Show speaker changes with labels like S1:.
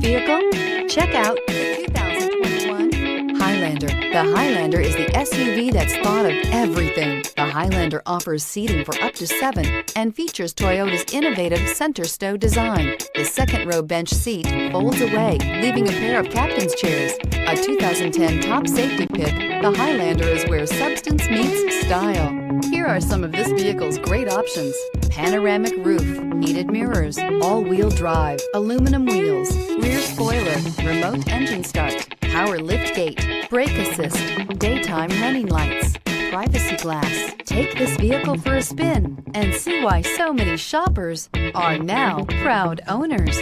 S1: vehicle? Check out the 2021 Highlander. The Highlander is the SUV that's thought of everything. The Highlander offers seating for up to 7 and features Toyota's innovative center stow design. The second row bench seat folds away, leaving a pair of captain's chairs. A 2010 top safety pick, the Highlander is where substance meets style. Here are some of this vehicle's great options: panoramic roof, heated mirrors, all-wheel drive, aluminum wheels, rear spoiler, remote engine start, power lift gate, brake assist, daytime running lights, privacy glass. Take this vehicle for a spin and see why so many shoppers are now proud owners.